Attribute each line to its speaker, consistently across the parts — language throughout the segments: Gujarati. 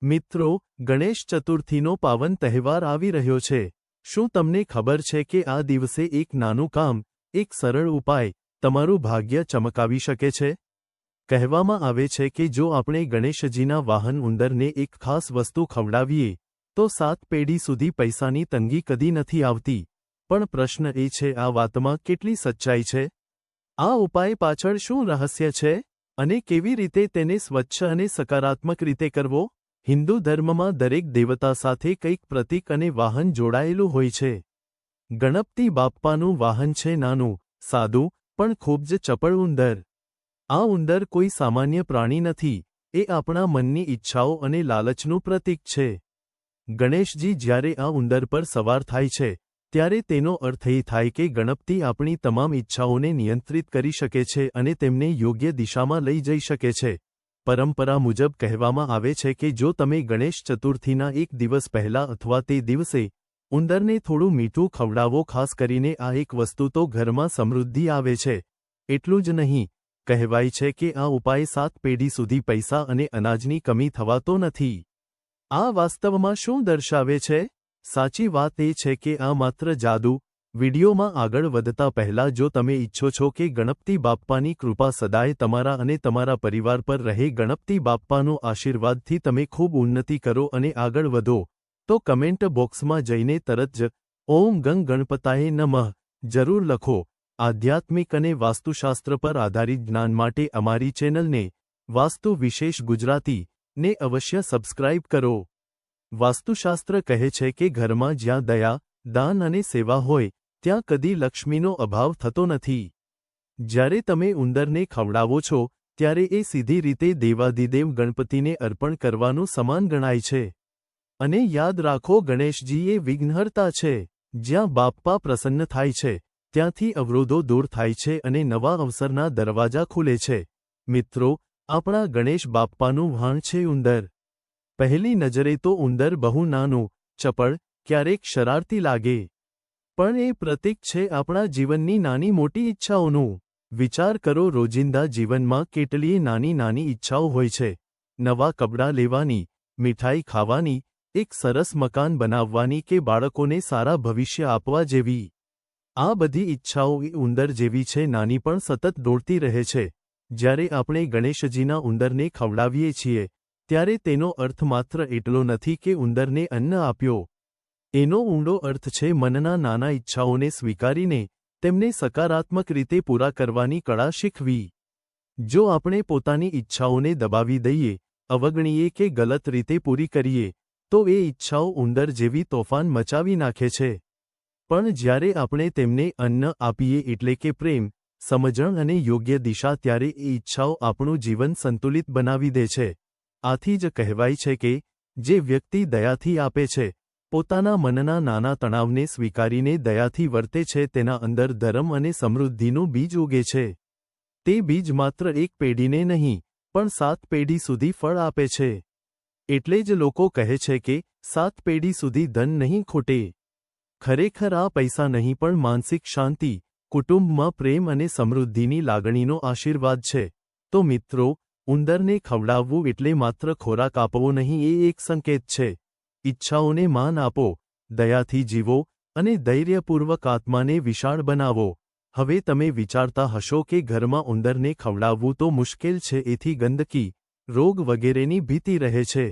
Speaker 1: મિત્રો, ગણેશ ચતુર્થીનો પાવન તહેવાર આવી રહ્યો છે। શું તમને ખબર છે કે આ દિવસે એક નાનું કામ, એક સરળ ઉપાય તમારું ભાગ્ય ચમકાવી શકે છે? કહેવામાં આવે છે કે જો આપણે ગણેશજીના વાહન ઉંદરને એક ખાસ વસ્તુ ખવડાવીએ તો 7 પેઢી સુધી પૈસાની તંગી કદી નથી આવતી। પણ પ્રશ્ન એ છે, આ વાતમાં કેટલી સચ્ચાઈ છે? આ ઉપાય પાછળ શું રહસ્ય છે અને કેવી રીતે તેને સ્વચ્છ અને સકારાત્મક રીતે કરવો? હિન્દુ ધર્મમાં દરેક દેવતા સાથે કંઈક પ્રતીક અને વાહન જોડાયેલું હોય છે। ગણપતિ બાપ્પાનું વાહન છે નાનું, સાદું, પણ ખૂબ જ ચપળ ઉંદર। આ ઉંદર કોઈ સામાન્ય પ્રાણી નથી, એ આપણા મનની ઈચ્છાઓ અને લાલચનું પ્રતીક છે। ગણેશજી જ્યારે આ ઉંદર પર સવાર થાય છે ત્યારે તેનો અર્થ એ થાય કે ગણપતિ આપણી તમામ ઈચ્છાઓને નિયંત્રિત કરી શકે છે અને તેમને યોગ્ય દિશામાં લઈ જઈ શકે છે। પરંપરા મુજબ કહેવામાં આવે છે કે જો તમે ગણેશ ચતુર્થીના એક દિવસ પહેલા અથવા તે દિવસે ઉંદરને થોડું મીઠું ખવડાવો, ખાસ કરીને આ એક વસ્તુ, તો ઘરમાં સમૃદ્ધિ આવે છે। એટલું જ નહીં, કહેવાય છે કે આ ઉપાય 7 પેઢી સુધી પૈસા અને અનાજની કમી થવાતો નથી। આ વાસ્તવમાં શું દર્શાવે છે? સાચી વાત એ છે કે આ માત્ર જાદુ। વિડીયોમાં આગળ વધતા પહેલા જો તમે ઈચ્છો છો કે ગણપતિ બાપ્પાની કૃપા સદાય તમારા અને તમારા પરિવાર પર રહે, ગણપતિ બાપ્પાનો આશીર્વાદથી તમે ખૂબ ઉન્નતિ કરો અને આગળ વધો, તો કમેન્ટ બોક્સમાં જઈને તરત જ ઓમ ગંગ ગણપતાય નમઃ જરૂર લખો। આધ્યાત્મિક અને વાસ્તુશાસ્ત્ર પર આધારિત જ્ઞાન માટે અમારી ચેનલને વાસ્તુ વિશેષ ગુજરાતી ને અવશ્ય સબસ્ક્રાઇબ કરો। વાસ્તુશાસ્ત્ર કહે છે કે ઘરમાં જ્યાં દયા, દાન અને સેવા હોય ત્યાં કદી લક્ષ્મીનો અભાવ થતો નથી। જ્યારે તમે ઉંદરને ખવડાવો છો ત્યારે એ સીધી રીતે દેવાધિદેવ ગણપતિને અર્પણ કરવાનું સમાન ગણાય છે। અને યાદ રાખો, ગણેશજી એ વિઘ્નહર્તા છે। જ્યાં બાપ્પા પ્રસન્ન થાય છે ત્યાંથી અવરોધો દૂર થાય છે અને નવા અવસરના દરવાજા ખુલે છે। મિત્રો, આપણા ગણેશ બાપ્પાનું વાહન છે ઉંદર। પહેલી નજરે તો ઉંદર બહુ નાનું, ચપળ, ક્યારેક શરારતી લાગે, પણ એ પ્રતીક છે આપણા જીવનની નાની મોટી ઈચ્છાઓનું। વિચાર કરો, રોજિંદા જીવનમાં કેટલીય નાની નાની ઈચ્છાઓ હોય છે। નવા કપડાં લેવાની, મીઠાઈ ખાવાની, એક સરસ મકાન બનાવવાની કે બાળકોને સારા ભવિષ્ય આપવા જેવી। આ બધી ઈચ્છાઓ એ ઉંદર જેવી છે, નાની પણ સતત દોડતી રહે છે। જ્યારે આપણે ગણેશજીના ઉંદરને ખવડાવીએ છીએ ત્યારે તેનો અર્થ માત્ર એટલો નથી કે ઉંદરને અન્ન આપ્યો। એનો ઊંડો અર્થ છે મનના નાના ઈચ્છાઓને સ્વીકારીને તેમને સકારાત્મક રીતે પૂરા કરવાની કળા શીખવી। જો આપણે પોતાની ઈચ્છાઓને દબાવી દઈએ, અવગણીએ કે ગલત રીતે પૂરી કરીએ તો એ ઈચ્છાઓ ઉંદર જેવી તોફાન મચાવી નાખે છે। પણ જ્યારે આપણે તેમને અન્ન આપીએ, એટલે કે પ્રેમ, સમજણ અને યોગ્ય દિશા, ત્યારે એ ઈચ્છાઓ આપણું જીવન સંતુલિત બનાવી દે છે। આથી જ કહેવાય છે કે જે વ્યક્તિ દયાથી આપે છે, પોતાના મનના નાના તણાવને સ્વીકારીને દયાથી વર્તે છે, તેના અંદર ધર્મ અને સમૃદ્ધિનું બીજ ઉગે છે। તે બીજ માત્ર એક પેઢીને નહીં પણ 7 પેઢી સુધી ફળ આપે છે। એટલે જ લોકો કહે છે કે 7 પેઢી સુધી ધન નહીં ખૂટે। ખરેખર આ પૈસા નહીં પણ માનસિક શાંતિ, કુટુંબમાં પ્રેમ અને સમૃદ્ધિની લાગણીનો આશીર્વાદ છે। તો મિત્રો, ઉંદરને ખવડાવવું એટલે માત્ર ખોરાક આપવો નહીં, એ એક સંકેત છે। ઈચ્છાઓને માન આપો, દયાથી જીવો અને ધૈર્યપૂર્વક આત્માને વિશાળ બનાવો। હવે તમે વિચારતા હશો કે ઘરમાં ઉંદરને ખવડાવવું તો મુશ્કેલ છે, એથી ગંદકી, રોગ વગેરેની ભીતિ રહે છે।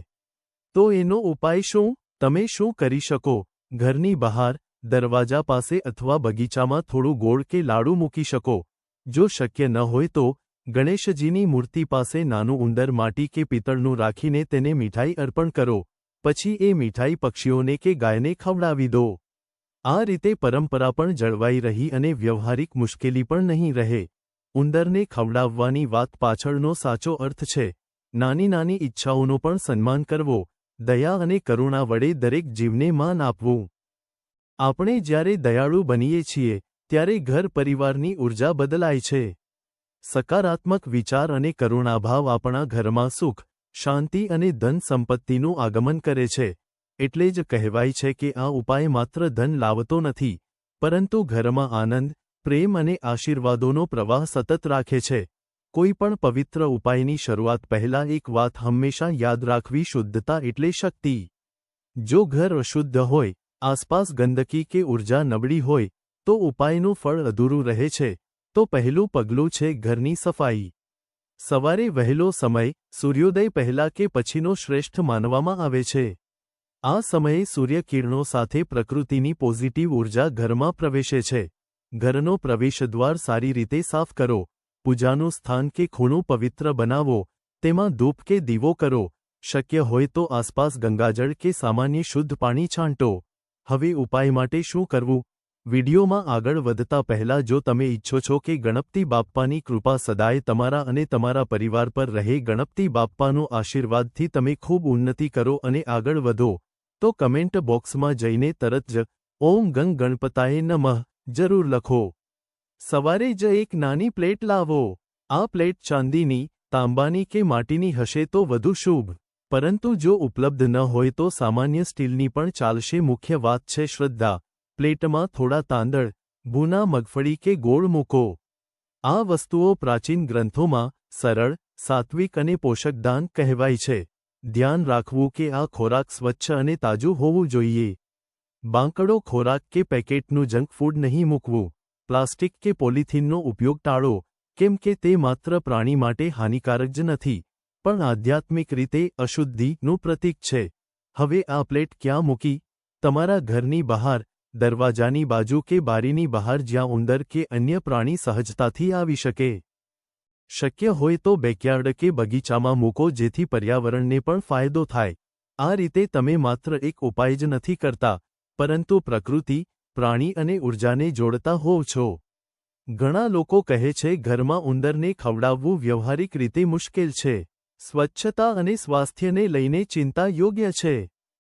Speaker 1: તો એનો ઉપાય શું? તમે શું કરી શકો? ઘરની બહાર, દરવાજા પાસે અથવા બગીચામાં થોડું ગોળ કે લાડુ મૂકી શકો। જો શક્ય ન હોય તો ગણેશજીની મૂર્તિ પાસે નાનું ઉંદર માટી કે પિત્તળનું રાખીને તેને મીઠાઈ અર્પણ કરો, પછી એ મીઠાઈ પક્ષીઓને કે ગાયને ખવડાવી દો। આ રીતે પરંપરા પણ જળવાઈ રહી અને વ્યવહારિક મુશ્કેલી પણ નહીં રહે। ઉંદરને ખવડાવવાની વાત પાછળનો સાચો અર્થ છે નાની નાની ઈચ્છાઓનો પણ સન્માન કરવો, દયા અને કરુણા વડે દરેક જીવને માન આપવું। આપણે જ્યારે દયાળુ બનીએ છીએ ત્યારે ઘર પરિવારની ઊર્જા બદલાય છે। સકારાત્મક વિચાર અને કરુણાભાવ આપણા ઘરમાં સુખ, શાંતિ અને ધન સંપત્તિનું આગમન કરે છે। એટલે જ કહેવાય છે કે આ ઉપાય માત્ર ધન લાવતો નથી, પરંતુ ઘરમાં આનંદ, પ્રેમ અને આશીર્વાદોનો પ્રવાહ સતત રાખે છે। કોઈ પણ પવિત્ર ઉપાયની શરૂઆત પહેલા એક વાત હંમેશા યાદ રાખવી: શુદ્ધતા એટલે શક્તિ. જો ઘર અશુદ્ધ હોય, આસપાસ ગંદકી કે ઉર્જા નબળી હોય, તો ઉપાયનું ફળ અધૂરું રહે છે. તો પહેલું પગલું છે ઘરની સફાઈ. સવારે વહેલો સમય, સૂર્યોદય પહેલા કે પછીનો શ્રેષ્ઠ માનવામાં આવે છે. આ સમયે સૂર્યકિરણો સાથે પ્રકૃતિની પોઝિટિવ ઉર્જા ઘરમાં પ્રવેશે છે. ઘરનો પ્રવેશદ્વાર સારી રીતે સાફ કરો. પૂજાનું સ્થાન કે ખૂણું પવિત્ર બનાવો. તેમાં ધૂપ કે દીવો કરો. શક્ય હોય તો આસપાસ ગંગાજળ કે સામાન્ય શુદ્ધ પાણી છાંટો. હવે ઉપાય માટે શું કરવું? વિડીયોમાં આગળ વધતા પહેલા જો તમે ઈચ્છો છો કે ગણપતિ બાપ્પાની કૃપા સદાય તમારા અને તમારા પરિવાર પર રહે, ગણપતિ બાપ્પાનો આશીર્વાદથી તમે ખૂબ ઉન્નતિ કરો અને આગળ વધો, તો કમેન્ટ બોક્સમાં જઈને તરત જ ઓમ ગંગ ગણપતાય નમઃ જરૂર લખો. સવારે જ એક નાની પ્લેટ લાવો. આ પ્લેટ ચાંદીની, તાંબાની કે માટીની હશે તો વધુ શુભ, પરંતુ જો ઉપલબ્ધ ન હોય તો સામાન્ય સ્ટીલની પણ ચાલશે. મુખ્ય વાત છે શ્રદ્ધા. પ્લેટમાં થોડા તાંદળ, ભૂના મગફળી કે ગોળ મૂકો. આ વસ્તુઓ પ્રાચીન ગ્રંથોમાં સરળ, સાત્વિક અને પોષકદાન કહેવાય છે. ધ્યાન રાખવું કે આ ખોરાક સ્વચ્છ અને તાજું હોવું જોઈએ. બાંકડો ખોરાક કે પેકેટનું જંક ફૂડ નહીં મૂકવું. પ્લાસ્ટિક કે પોલિથીનનો ઉપયોગ ટાળો, કેમ કે તે માત્ર પ્રાણી માટે હાનિકારક જ નથી, પણ આધ્યાત્મિક રીતે અશુદ્ધિનું પ્રતીક છે. હવે આ પ્લેટ ક્યાં મૂકી? તમારા ઘરની બહાર, દરવાજાની બાજુ કે બારીની બહાર, જ્યાં ઉંદર કે અન્ય પ્રાણી સહજતાથી આવી શકે. શક્ય હોય તો બેકયાર્ડ કે બગીચામાં મૂકો, જેથી પર્યાવરણને પણ ફાયદો થાય. આ રીતે તમે માત્ર એક ઉપાય જ નથી કરતા, પરંતુ પ્રકૃતિ, પ્રાણી અને ઉર્જાને જોડતા હોવ છો. ઘણા લોકો કહે છે ઘરમાં ઉંદરને ખવડાવવું વ્યવહારિક રીતે મુશ્કેલ છે. સ્વચ્છતા અને સ્વાસ્થ્યને લઈને ચિંતા યોગ્ય છે.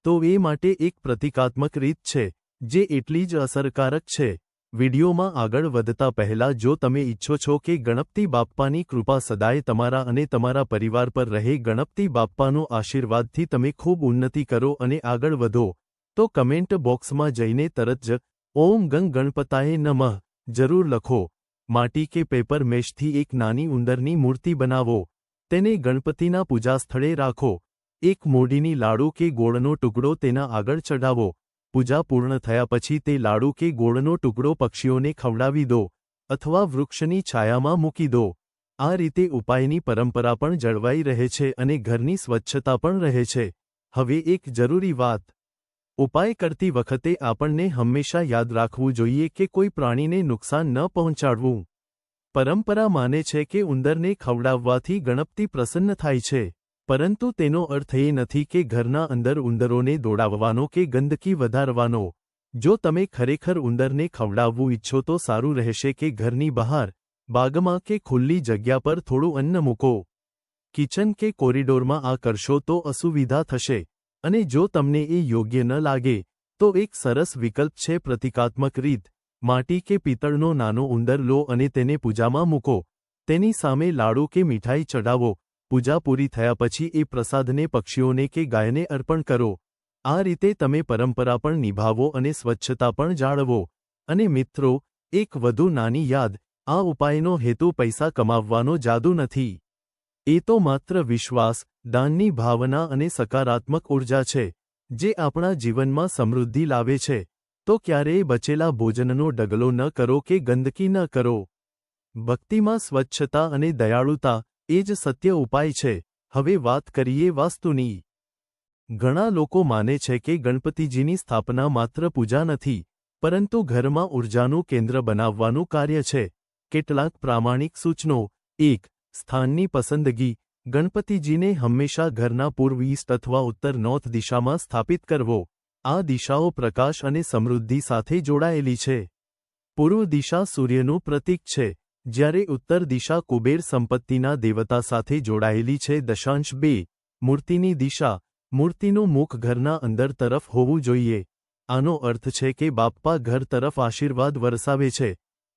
Speaker 1: તો એ માટે એક પ્રતિકાત્મક રીત છે, જે એટલી જ અસરકારક છે. વિડીયોમાં આગળ વધતા પહેલા જો તમે ઈચ્છો છો કે ગણપતિ બાપ્પાની કૃપા સદાય તમારા અને તમારા પરિવાર પર રહે, ગણપતિ બાપ્પાનો આશીર્વાદથી તમે ખૂબ ઉન્નતિ કરો અને આગળ વધો, તો કમેન્ટ બોક્સમાં જઈને તરત જ ઓમ ગંગ ગણપતાય નમઃ જરૂર લખો. માટી કે પેપર મેશથી એક નાની ઉંદરની મૂર્તિ બનાવો. તેને ગણપતિના પૂજા સ્થળે રાખો. એક મોઢીની લાડુ કે ગોળનો ટુકડો તેના આગળ ચઢાવો. પૂજા પૂર્ણ થયા પછી તે લાડુ કે ગોળનો ટુકડો પક્ષીઓને ખવડાવી દો, અથવા વૃક્ષની છાયામાં મૂકી દો. આ રીતે ઉપાયની પરંપરા પણ જળવાઈ રહે છે અને ઘરની સ્વચ્છતા પણ રહે છે. હવે એક જરૂરી વાત. ઉપાય કરતી વખતે આપણને હંમેશા યાદ રાખવું જોઈએ કે કોઈ પ્રાણીને નુકસાન ન પહોંચાડવું. પરંપરા માને છે કે ઉંદરને ખવડાવવાથી ગણપતિ પ્રસન્ન થાય છે, પરંતુ તેનો અર્થ એ નથી કે ઘરના અંદર ઉંદરોને દોડાવવાનો કે ગંદકી વધારવાનો. જો તમે ખરેખર ઉંદરને ખવડાવવું ઈચ્છો તો સારું રહેશે કે ઘરની બહાર, બાગમાં કે ખુલ્લી જગ્યા પર થોડું અન્ન મૂકો. કિચન કે કોરિડોરમાં આ કરશો તો અસુવિધા થશે, અને જો તમને એ યોગ્ય ન લાગે, તો એક સરસ વિકલ્પ છે પ્રતિકાત્મક રીત. માટી કે પિત્તળનો નાનો ઉંદર લો અને તેને પૂજામાં મૂકો. તેની સામે લાડુ કે મીઠાઈ ચઢાવો. પૂજા પૂરી થયા પછી એ પ્રસાદને પક્ષીઓને કે ગાયને અર્પણ કરો. આ રીતે તમે પરંપરા પણ નિભાવો અને સ્વચ્છતા પણ જાળવો. અને મિત્રો, એક વધુ નાની યાદ, આ ઉપાયનો હેતુ પૈસા કમાવવાનો જાદુ નથી. એ તો માત્ર વિશ્વાસ, દાનની ભાવના અને સકારાત્મક ઉર્જા છે, જે આપણા જીવનમાં સમૃદ્ધિ લાવે છે. તો ક્યારેય બચેલા ભોજનનો ડગલો ન કરો કે ગંદકી ન કરો. ભક્તિમાં સ્વચ્છતા અને દયાળુતા, એ જ સત્ય ઉપાય છે. હવે વાત કરીએ વાસ્તુની. ઘણા લોકો માને છે કે ગણપતિજીની સ્થાપના માત્ર પૂજા નથી, પરંતુ ઘરમાં ઉર્જાનું કેન્દ્ર બનાવવાનું કાર્ય છે. કેટલાક પ્રામાણિક સૂચનો. 1. સ્થાનની પસંદગી. ગણપતિજીને હંમેશા ઘરના પૂર્વ, ઈસ્ટ અથવા ઉત્તર, નોર્થ દિશામાં સ્થાપિત કરવો. આ દિશાઓ પ્રકાશ અને સમૃદ્ધિ સાથે જોડાયેલી છે. પૂર્વ દિશા સૂર્યનું પ્રતીક છે, જ્યારે ઉત્તર દિશા કુબેર, સંપત્તિના દેવતા સાથે જોડાયેલી છે. 2. મૂર્તિની દિશા. મૂર્તિનું મુખ ઘરના અંદર તરફ હોવું જોઈએ. આનો અર્થ છે કે બાપ્પા ઘર તરફ આશીર્વાદ વરસાવે છે,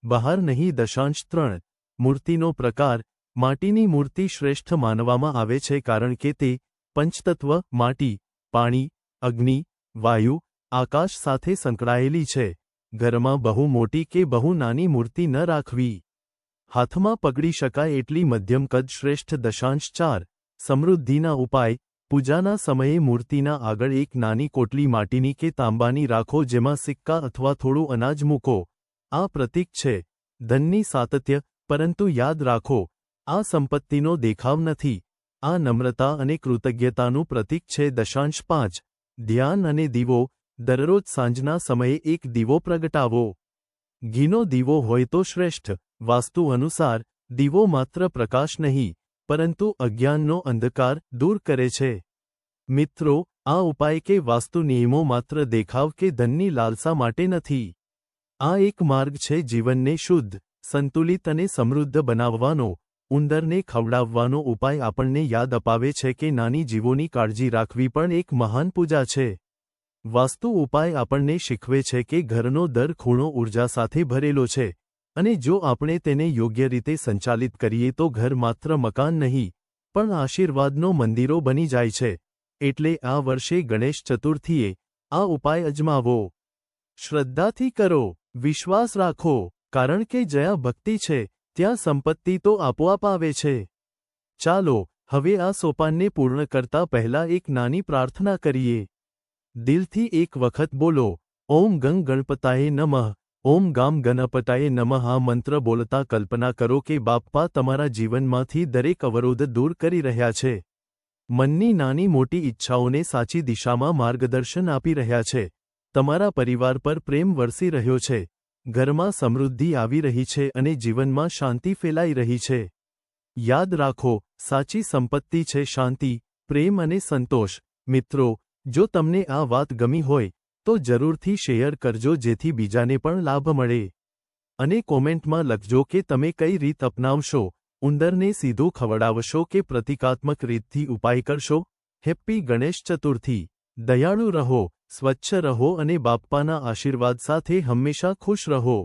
Speaker 1: બહાર નહીં. 3. મૂર્તિનો પ્રકાર. માટીની મૂર્તિ શ્રેષ્ઠ માનવામાં આવે છે કારણ કે તે પંચતત્વ, માટી, પાણી, અગ્નિ, વાયુ, આકાશ સાથે સંકળાયેલી છે. ઘરમાં બહુ મોટી કે બહુ નાની મૂર્તિ ન રાખવી. હાથમાં પકડી શકાય એટલી મધ્યમ કદ શ્રેષ્ઠ 4. સમૃદ્ધિના ઉપાય. પૂજાના સમયે મૂર્તિના આગળ એક નાની કોટલી માટીની કે તાંબાની રાખો જેમાં સિક્કા અથવા થોડું અનાજ મૂકો. આ પ્રતીક છે ધનની સાતત્ય, પરંતુ યાદ રાખો, આ સંપત્તિનો દેખાવ નથી. આ નમ્રતા અને કૃતજ્ઞતાનું પ્રતીક છે. 5. ધ્યાન અને દીવો. દરરોજ સાંજના સમયે એક દીવો પ્રગટાવો. ઘીનો દીવો હોય તો શ્રેષ્ઠ. વાસ્તુ અનુસાર દીવો માત્ર પ્રકાશ નહીં, પરંતુ અજ્ઞાનનો અંધકાર દૂર કરે છે. મિત્રો, આ ઉપાય કે વાસ્તુ નિયમો માત્ર દેખાવ કે ધનની લાલસા માટે નથી. આ એક માર્ગ છે જીવનને શુદ્ધ, સંતુલિત અને સમૃદ્ધ બનાવવાનો. ઉંદરને ખવડાવવાનો ઉપાય આપણને યાદ અપાવે છે કે નાની જીવોની કાળજી રાખવી પણ એક મહાન પૂજા છે. વાસ્તુ ઉપાય આપણને શીખવે છે કે ઘરનો દર ખૂણો ઊર્જા સાથે ભરેલો છે, અને જો આપણે તેને યોગ્ય રીતે સંચાલિત કરીએ તો ઘર માત્ર મકાન નહીં, પણ આશીર્વાદનો મંદિરો બની જાય છે. એટલે આ વર્ષે ગણેશ ચતુર્થીએ આ ઉપાય અજમાવો. શ્રદ્ધાથી કરો, વિશ્વાસ રાખો, કારણ કે જ્યાં ભક્તિ છે ત્યાં સંપત્તિ તો આપોઆપ આવે છે. ચાલો હવે આ સોપાનને પૂર્ણ કરતા પહેલા એક નાની પ્રાર્થના કરીએ. દિલથી એક વખત બોલો, ઓમ ગં ગણપતાય નમઃ, ઓમ ગામ ગણપતાય નમઃ. આ મંત્ર બોલતા કલ્પના કરો કે બાપ્પા તમારા જીવનમાંથી દરેક અવરોધ દૂર કરી રહ્યા છે. મનની નાની મોટી ઈચ્છાઓને સાચી દિશામાં માર્ગદર્શન આપી રહ્યા છે. તમારા પરિવાર પર પ્રેમ વરસી રહ્યો છે, ઘરમાં સમૃદ્ધિ આવી રહી છે અને જીવનમાં શાંતિ ફેલાઈ રહી છે. યાદ રાખો, સાચી સંપત્તિ છે શાંતિ, પ્રેમ અને સંતોષ. મિત્રો, જો તમને આ વાત ગમી હોય તો જરૂરથી શેર કરજો જેથી બીજાને પણ લાભ મળે. અને કોમેન્ટમાં લખજો કે તમે કઈ રીત અપનાવશો. ઉંદરને સીધું ખવડાવશો કે પ્રતિકાત્મક રીતથી ઉપાય કરશો. હેપ્પી ગણેશ ચતુર્થી. દયાળુ રહો, સ્વચ્છ રહો અને બાપ્પાના આશીર્વાદ સાથે હંમેશા ખુશ રહો.